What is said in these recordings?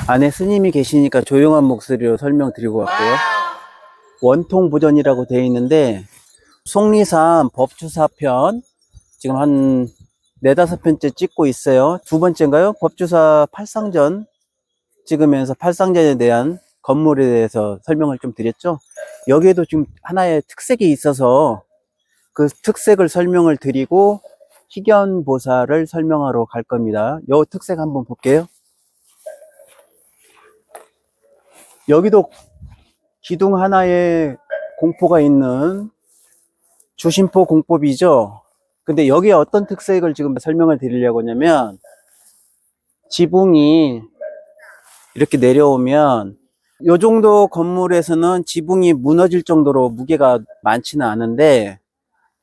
안에 스님이 계시니까 조용한 목소리로 설명드리고 왔고요. 원통 보전이라고 되어 있는데 속리산 법주사편 지금 한 네다섯 편째 찍고 있어요. 두 번째인가요? 법주사 팔상전 찍으면서 팔상전에 대한 건물에 대해서 설명을 좀 드렸죠. 여기에도 지금 하나의 특색이 있어서 그 특색을 설명을 드리고 희견보살을 설명하러 갈 겁니다. 요 특색 한번 볼게요. 여기도 기둥 하나에 공포가 있는 주심포 공법이죠. 근데 여기에 어떤 특색을 지금 설명을 드리려고 하냐면 지붕이 이렇게 내려오면 요 정도 건물에서는 지붕이 무너질 정도로 무게가 많지는 않은데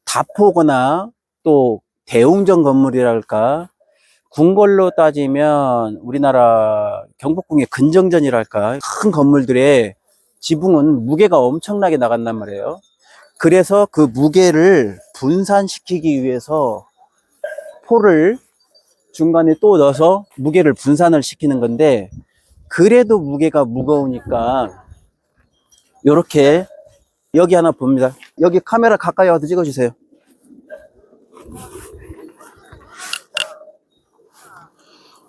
다포거나 또 대웅전 건물이랄까 궁궐로 따지면 우리나라 경복궁의 근정전이랄까 큰 건물들의 지붕은 무게가 엄청나게 나간단 말이에요. 그래서 그 무게를 분산시키기 위해서 포를 중간에 또 넣어서 무게를 분산을 시키는 건데 그래도 무게가 무거우니까 이렇게 여기 하나 봅니다. 여기 카메라 가까이 와서 찍어주세요.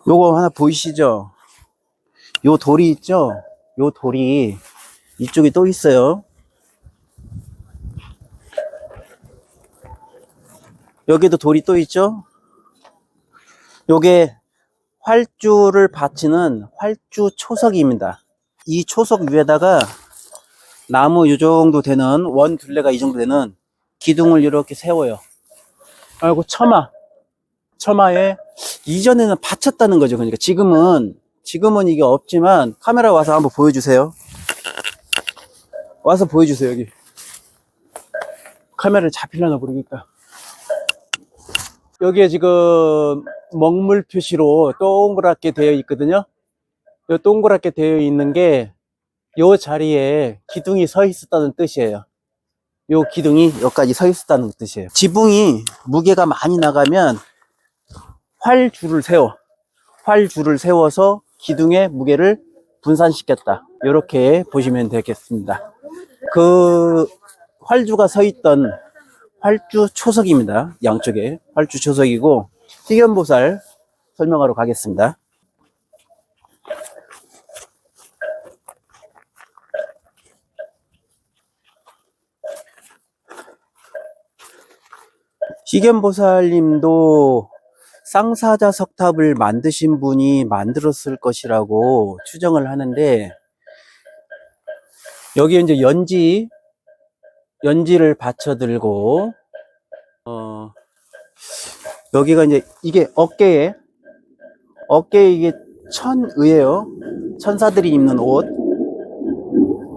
요거 하나 보이시죠? 요 돌이 있죠? 요 돌이 이쪽에 또 있어요. 여기도 돌이 또 있죠? 요게 활주를 받치는 활주 초석입니다. 이 초석 위에다가 나무 요 정도 되는 원 둘레가 이 정도 되는 기둥을 이렇게 세워요. 그리고 처마에 이전에는 받쳤다는 거죠. 그러니까 지금은 이게 없지만 카메라 와서 한번 보여주세요. 와서 보여주세요. 여기 카메라를 잡히려나 모르겠다. 여기에 지금 먹물 표시로 동그랗게 되어 있거든요. 이 동그랗게 되어 있는 게 이 자리에 기둥이 서 있었다는 뜻이에요. 요 기둥이 여기까지 서 있었다는 뜻이에요. 지붕이 무게가 많이 나가면 활주를 세워서 기둥의 무게를 분산시켰다. 이렇게 보시면 되겠습니다. 그 활주가 서 있던 활주 초석입니다. 양쪽에 활주 초석이고 희견보살 설명하러 가겠습니다. 희견보살님도 쌍사자 석탑을 만드신 분이 만들었을 것이라고 추정을 하는데 여기에 이제 연지를 받쳐들고 여기가 이제 이게 어깨에 이게 천의예요. 천사들이 입는 옷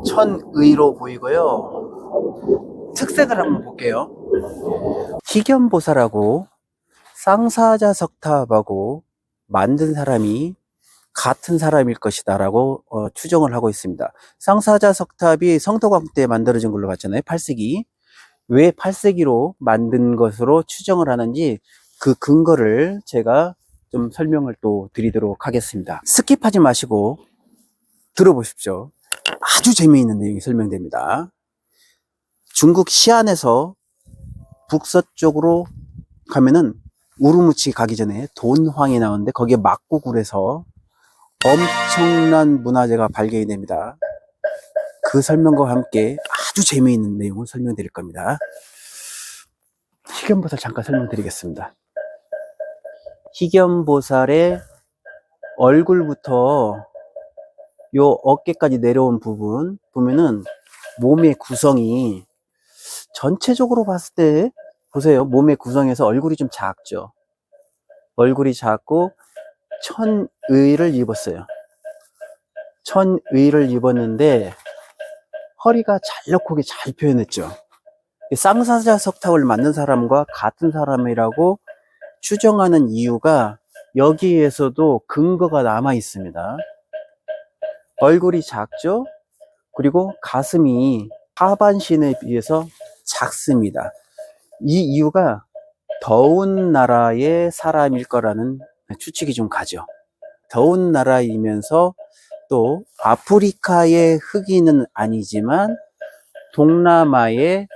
천의로 보이고요. 특색을 한번 볼게요. 희견보살하고 쌍사자 석탑하고 만든 사람이 같은 사람일 것이다 라고 추정을 하고 있습니다. 쌍사자 석탑이 성덕왕 때 만들어진 걸로 봤잖아요. 8세기. 왜 8세기로 만든 것으로 추정을 하는지 그 근거를 제가 좀 설명을 또 드리도록 하겠습니다. 스킵하지 마시고 들어보십시오. 아주 재미있는 내용이 설명됩니다. 중국 시안에서 북서쪽으로 가면은 우르무치 가기 전에 돈황이 나오는데 거기에 막고굴에서 엄청난 문화재가 발견이 됩니다. 그 설명과 함께 아주 재미있는 내용을 설명드릴 겁니다. 희견보살 잠깐 설명드리겠습니다. 희견보살의 얼굴부터 요 어깨까지 내려온 부분 보면은 몸의 구성이 전체적으로 봤을 때 보세요. 몸의 구성에서 얼굴이 좀 작죠. 얼굴이 작고 천의를 입었어요. 천의를 입었는데 허리가 잘록하게 잘 표현했죠. 쌍사자 석탑을 만든 사람과 같은 사람이라고 추정하는 이유가 여기에서도 근거가 남아 있습니다. 얼굴이 작죠? 그리고 가슴이 하반신에 비해서 작습니다. 이 이유가 더운 나라의 사람일 거라는 추측이 좀 가죠. 더운 나라이면서 또 아프리카의 흑인은 아니지만 동남아의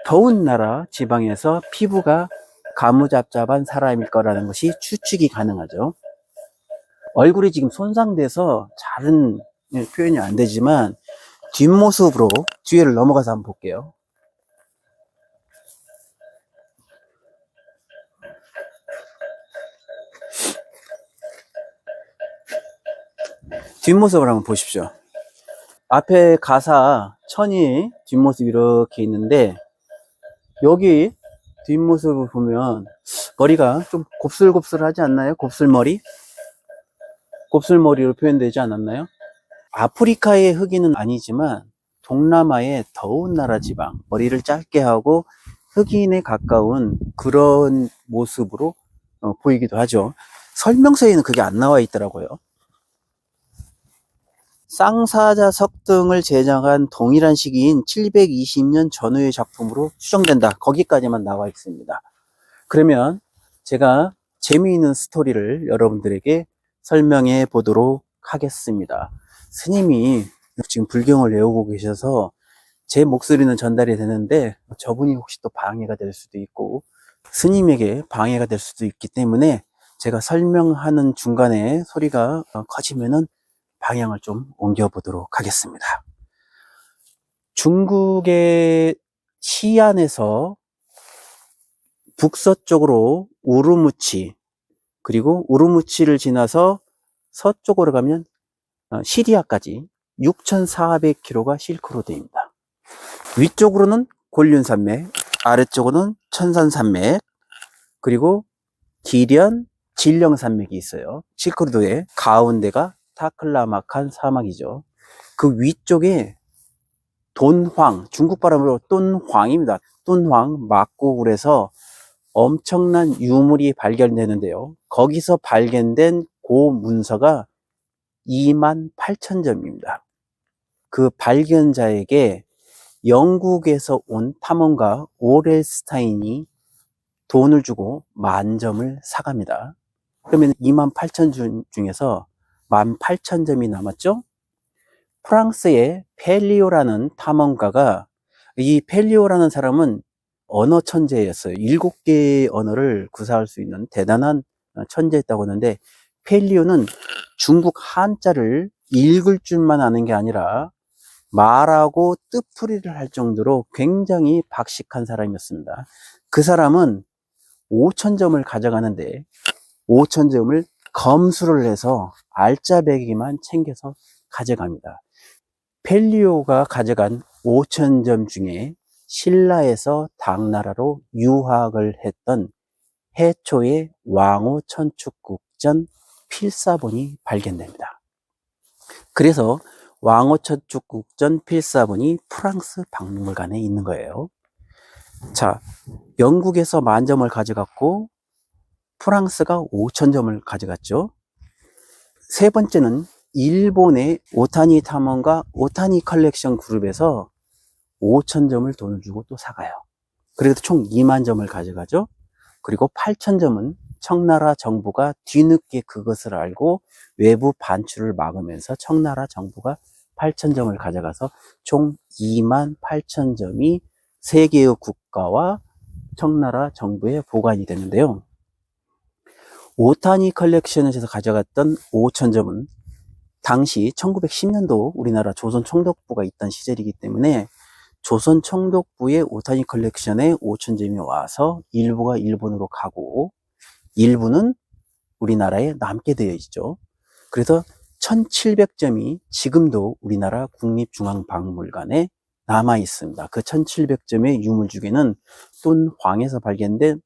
더운 나라 지방에서 피부가 가무잡잡한 사람일 거라는 것이 추측이 가능하죠. 얼굴이 지금 손상돼서 잘은 표현이 안 되지만 뒷모습으로 뒤를 넘어가서 한번 볼게요. 뒷모습을 한번 보십시오. 앞에 가사 천이 뒷모습 이렇게 있는데 여기 뒷모습을 보면 머리가 좀 곱슬곱슬하지 않나요? 곱슬머리? 곱슬머리로 표현되지 않았나요? 아프리카의 흑인은 아니지만 동남아의 더운 나라 지방, 머리를 짧게 하고 흑인에 가까운 그런 모습으로 보이기도 하죠. 설명서에는 그게 안 나와 있더라고요. 쌍사자 석등을 제작한 동일한 시기인 720년 전후의 작품으로 추정된다. 거기까지만 나와 있습니다. 그러면 제가 재미있는 스토리를 여러분들에게 설명해 보도록 하겠습니다. 스님이 지금 불경을 외우고 계셔서 제 목소리는 전달이 되는데 저분이 혹시 또 방해가 될 수도 있고 스님에게 방해가 될 수도 있기 때문에 제가 설명하는 중간에 소리가 커지면은 방향을 좀 옮겨 보도록 하겠습니다. 중국의 시안에서 북서쪽으로 우르무치, 그리고 우르무치를 지나서 서쪽으로 가면 시리아까지 6,400km가 실크로드입니다. 위쪽으로는 곤륜산맥, 아래쪽으로는 천산산맥, 그리고 기련, 질령산맥이 있어요. 실크로드의 가운데가 타클라마칸 사막이죠. 그 위쪽에 돈황, 중국 발음으로 똔황입니다. 똔황 막고굴에서 엄청난 유물이 발견되는데요. 거기서 발견된 고 문서가 28,000점입니다. 그 발견자에게 영국에서 온 탐험가 오렐스타인이 돈을 주고 10,000점을 사갑니다. 그러면 28,000점 중에서 18,000점이 남았죠? 프랑스의 펠리오라는 탐험가가, 이 펠리오라는 사람은 언어 천재였어요. 7개의 언어를 구사할 수 있는 대단한 천재였다고 하는데, 펠리오는 중국 한자를 읽을 줄만 아는 게 아니라 말하고 뜻풀이를 할 정도로 굉장히 박식한 사람이었습니다. 그 사람은 5,000점을 가져가는데 5,000점을 검수를 해서 알짜배기만 챙겨서 가져갑니다. 펠리오가 가져간 5,000점 중에 신라에서 당나라로 유학을 했던 해초의 왕후 천축국전 필사본이 발견됩니다. 그래서 왕후 천축국전 필사본이 프랑스 박물관에 있는 거예요. 자, 영국에서 10,000점을 가져갔고 프랑스가 5,000점을 가져갔죠. 세 번째는 일본의 오타니 탐험가 오타니 컬렉션 그룹에서 5,000점을 돈을 주고 또 사가요. 그래도 총 20,000점을 가져가죠. 그리고 8,000점은 청나라 정부가 뒤늦게 그것을 알고 외부 반출을 막으면서 청나라 정부가 8,000점을 가져가서 총 28,000점이 세 개의 국가와 청나라 정부에 보관이 되는데요. 오타니 컬렉션에서 가져갔던 5,000점은 당시 1910년도 우리나라 조선 총독부가 있던 시절이기 때문에 조선 총독부의 오타니 컬렉션에 5,000점이 와서 일부가 일본으로 가고 일부는 우리나라에 남게 되어 있죠. 그래서 1,700점이 지금도 우리나라 국립중앙박물관에 남아 있습니다. 그 1,700점의 유물 중에는 똔황에서 발견된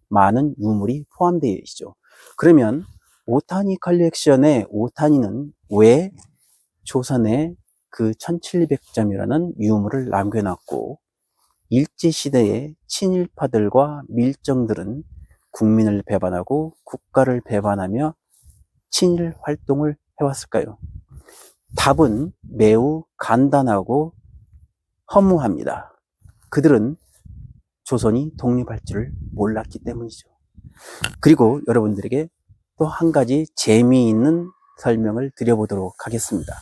많은 유물이 포함되어 있죠. 그러면 오타니 컬렉션의 오타니는 왜 조선에 그 1,700점이라는 유물을 남겨놨고 일제시대의 친일파들과 밀정들은 국민을 배반하고 국가를 배반하며 친일 활동을 해왔을까요? 답은 매우 간단하고 허무합니다. 그들은 조선이 독립할 줄을 몰랐기 때문이죠. 그리고 여러분들에게 또 한 가지 재미있는 설명을 드려보도록 하겠습니다.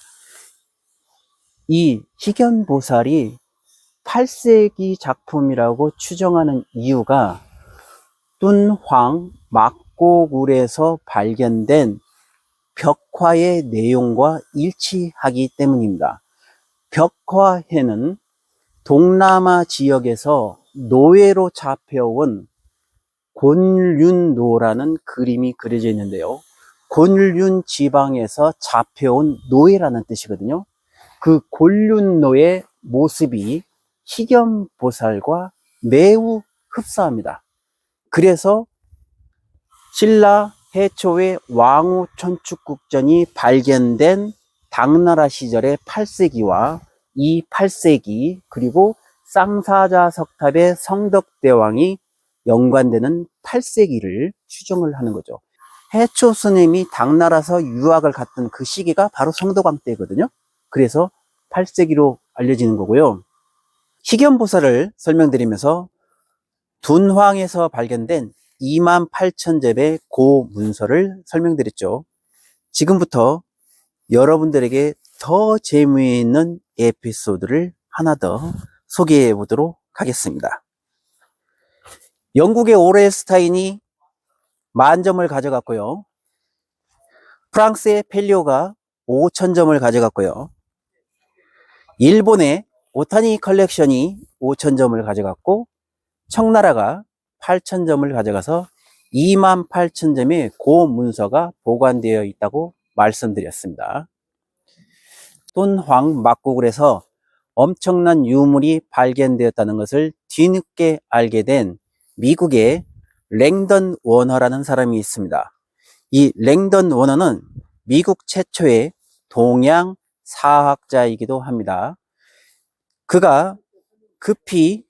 이 희견보살이 8세기 작품이라고 추정하는 이유가 敦황 막고굴에서 발견된 벽화의 내용과 일치하기 때문입니다. 벽화에는 동남아 지역에서 노예로 잡혀온 곤륜노라는 그림이 그려져 있는데요. 곤륜 지방에서 잡혀온 노예라는 뜻이거든요. 그 곤륜노의 모습이 희견보살과 매우 흡사합니다. 그래서 신라 해초의 왕후 천축국전이 발견된 당나라 시절의 8세기와 이 8세기 그리고 쌍사자 석탑의 성덕대왕이 연관되는 8세기를 추정을 하는 거죠. 해초 스님이 당나라에서 유학을 갔던 그 시기가 바로 성덕왕 때거든요. 그래서 8세기로 알려지는 거고요. 희견보살을 설명드리면서 둔황에서 발견된 28,000점의 고문서를 설명드렸죠. 지금부터 여러분들에게 더 재미있는 에피소드를 하나 더 소개해 보도록 하겠습니다. 영국의 오레스타인이 10,000점을 가져갔고요. 프랑스의 펠리오가 5,000점을 가져갔고요. 일본의 오타니 컬렉션이 5,000점을 가져갔고 청나라가 8,000점을 가져가서 28,000점의 고문서가 보관되어 있다고 말씀드렸습니다. 敦황 막고굴에서 엄청난 유물이 발견되었다는 것을 뒤늦게 알게 된 미국의 랭던 워너라는 사람이 있습니다. 이 랭던 워너는 미국 최초의 동양 사학자이기도 합니다. 그가 급히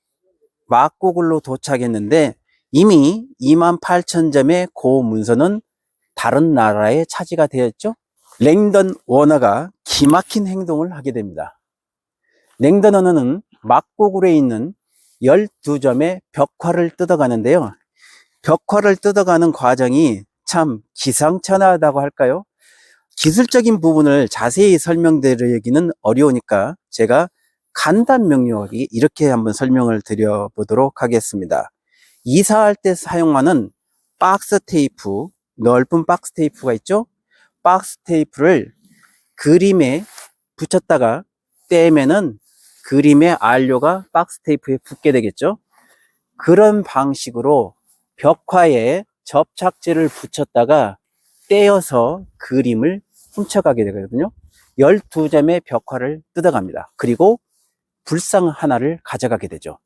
막고굴로 도착했는데 이미 28,000점의 고문서는 다른 나라에 차지가 되었죠. 랭던 워너가 기막힌 행동을 하게 됩니다. 랭던 워너는 막고굴에 있는 12점의 벽화를 뜯어가는데요. 벽화를 뜯어가는 과정이 참 기상천외하다고 할까요? 기술적인 부분을 자세히 설명드리기는 어려우니까 제가 간단 명료하게 이렇게 한번 설명을 드려보도록 하겠습니다. 이사할 때 사용하는 박스 테이프, 넓은 박스 테이프가 있죠? 박스 테이프를 그림에 붙였다가 떼면은 그림의 안료가 박스 테이프에 붙게 되겠죠? 그런 방식으로 벽화에 접착제를 붙였다가 떼어서 그림을 훔쳐가게 되거든요. 12점의 벽화를 뜯어갑니다. 그리고 불상 하나를 가져가게 되죠.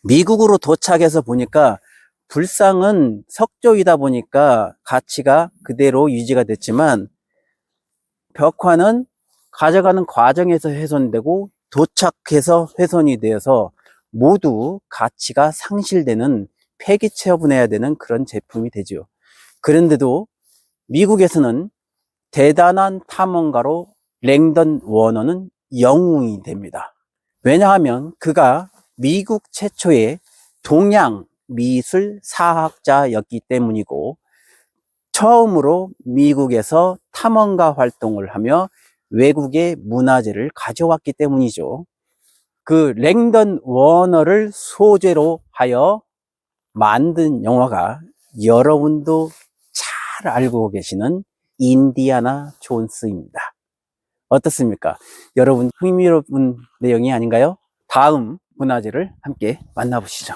미국으로 도착해서 보니까 불상은 석조이다 보니까 가치가 그대로 유지가 됐지만 벽화는 가져가는 과정에서 훼손되고 도착해서 훼손이 되어서 모두 가치가 상실되는 폐기 처분해야 되는 그런 제품이 되죠. 그런데도 미국에서는 대단한 탐험가로 랭던 워너는 영웅이 됩니다. 왜냐하면 그가 미국 최초의 동양 미술 사학자였기 때문이고 처음으로 미국에서 탐험가 활동을 하며 외국의 문화재를 가져왔기 때문이죠. 그 랭던 워너를 소재로 하여 만든 영화가 여러분도 잘 알고 계시는 인디아나 존스입니다. 어떻습니까? 여러분 흥미로운 내용이 아닌가요? 다음 문화재를 함께 만나보시죠.